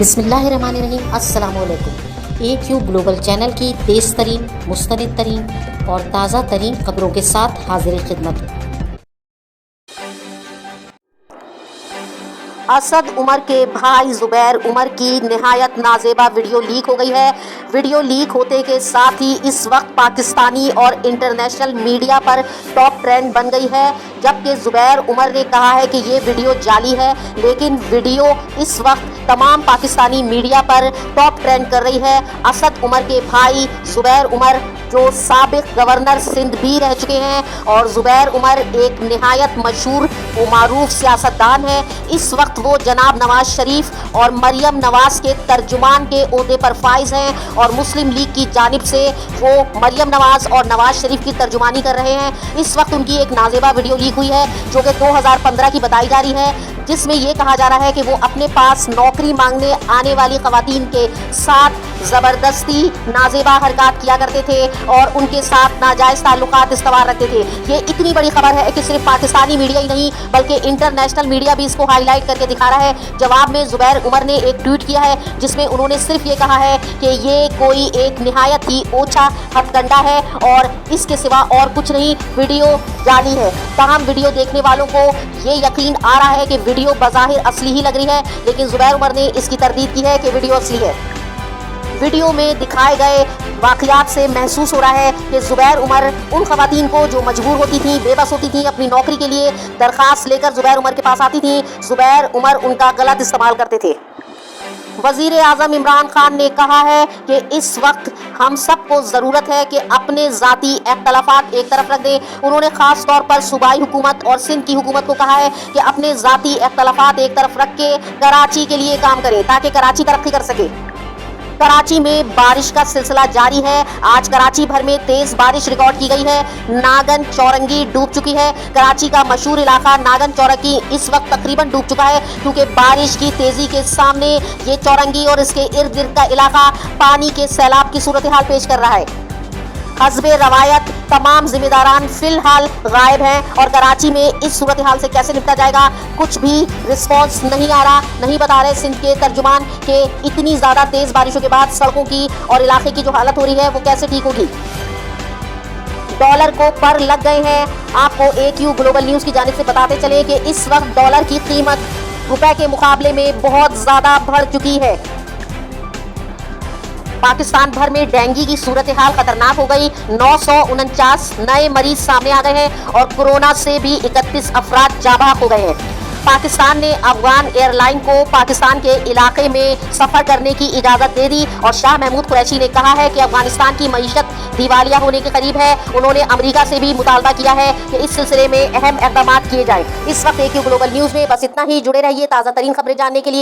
बिस्मिल्लाहिर्रहमानिर्रहीम। अस्सलाम वालेकुम। AQ ग्लोबल चैनल की तेज़ तरीन, मुस्तनिद तरीन और ताज़ा तरीन खबरों के साथ हाजिर खिदमत। असद उमर के भाई ज़ुबैर उमर की निहायत नाजेबा वीडियो लीक हो गई है। वीडियो लीक होते के साथ ही इस वक्त पाकिस्तानी और इंटरनेशनल मीडिया पर टॉप ट्रेंड बन गई है, जबकि ज़ुबैर उमर ने कहा है कि ये वीडियो जाली है, लेकिन वीडियो इस वक्त तमाम पाकिस्तानी मीडिया पर टॉप ट्रेंड कर रही है। असद उमर के भाई ज़ुबैर उमर जो साबिक गवर्नर सिंध भी रह चुके हैं और ज़ुबैर उमर एक निहायत मशहूर व मारूफ सियासतदान है। इस वक्त वो जनाब नवाज शरीफ और मरियम नवाज के तर्जुमान के ओहदे पर फाइज हैं और मुस्लिम लीग की जानिब से वो मरियम नवाज और नवाज शरीफ की तर्जुमानी कर रहे हैं। इस वक्त उनकी एक नाजेबा वीडियो लीक हुई है जो कि 2015 की बताई जा रही है, जिसमें ये कहा जा रहा है कि वो अपने पास नौकरी मांगने आने वाली ख़वातीन के साथ ज़बरदस्ती नाजेबा हरकत किया करते थे और उनके साथ नाजायज़ ताल्लुकात इस्तवार रखते थे। ये इतनी बड़ी खबर है कि सिर्फ पाकिस्तानी मीडिया ही नहीं बल्कि इंटरनेशनल मीडिया भी इसको हाईलाइट करके दिखा रहा है। जवाब में ज़ुबैर उमर ने एक ट्वीट किया है जिसमें उन्होंने सिर्फ ये कहा है कि ये कोई एक निहायत ही ओछा हथकंडा है और इसके सिवा और कुछ नहीं, वीडियो जाली है। तमाम वीडियो देखने वालों को ये यकीन आ रहा है कि वीडियो बज़ाहिर असली ही लग रही है, लेकिन ज़ुबैर उमर ने इसकी तरदीद की है कि वीडियो असली है। वीडियो में दिखाए गए वाक़यात से महसूस हो रहा है कि ज़ुबैर उमर उन ख़वातीन को जो मजबूर होती थी, बेबस होती थी, अपनी नौकरी के लिए दरख्वास्त लेकर ज़ुबैर उमर के पास आती थी, ज़ुबैर उमर उनका गलत इस्तेमाल करते थे। वज़ीर आज़म इमरान खान ने कहा है कि इस वक्त हम सबको ज़रूरत है कि अपने ज़ाती इख्तलाफात एक तरफ रख दें। उन्होंने ख़ास तौर पर सूबाई हुकूमत और सिंध की हुकूमत को कहा है कि अपने ज़ाती इख्तलाफात एक तरफ रख के कराची के लिए काम करें ताकि कराची तरक्की कर सके। कराची में बारिश का सिलसिला जारी है। आज कराची भर में तेज बारिश रिकॉर्ड की गई है। नागन चौरंगी डूब चुकी है। कराची का मशहूर इलाका नागन चौरंगी इस वक्त तकरीबन डूब चुका है क्योंकि बारिश की तेजी के सामने ये चौरंगी और इसके इर्द गिर्द का इलाका पानी के सैलाब की सूरत हाल पेश कर रहा है। हस्बे रवायत तमाम जिम्मेदारान फिलहाल गायब हैं और कराची में इस सूरत हाल से कैसे निपटा जाएगा कुछ भी रिस्पॉन्स नहीं आ रहा। नहीं बता रहे सिंध के तर्जुमान कि इतनी ज़्यादा तेज़ बारिशों के बाद सड़कों की और इलाके की जो हालत हो रही है वो कैसे ठीक होगी। डॉलर को पर लग गए हैं। आपको AQ ग्लोबल न्यूज़ की जानिब से बताते चले कि इस वक्त डॉलर की कीमत रुपए के मुकाबले में बहुत ज़्यादा बढ़ चुकी है। पाकिस्तान भर में डेंगू की सूरत हाल खतरनाक हो गई। 949 नए मरीज सामने आ गए हैं और कोरोना से भी 31 अफराद जाबाक हो गए हैं। पाकिस्तान ने अफगान एयरलाइन को पाकिस्तान के इलाके में सफ़र करने की इजाज़त दे दी और शाह महमूद कुरैशी ने कहा है कि अफगानिस्तान की मईशत दिवालिया होने के करीब है। उन्होंने अमेरिका से भी मुतालबा किया है कि इस सिलसिले में अहम इक़दाम किए जाएं। इस वक्त AQ ग्लोबल न्यूज़ में बस इतना ही। जुड़े रहिए ताज़ा तरीन खबरें जानने के लिए।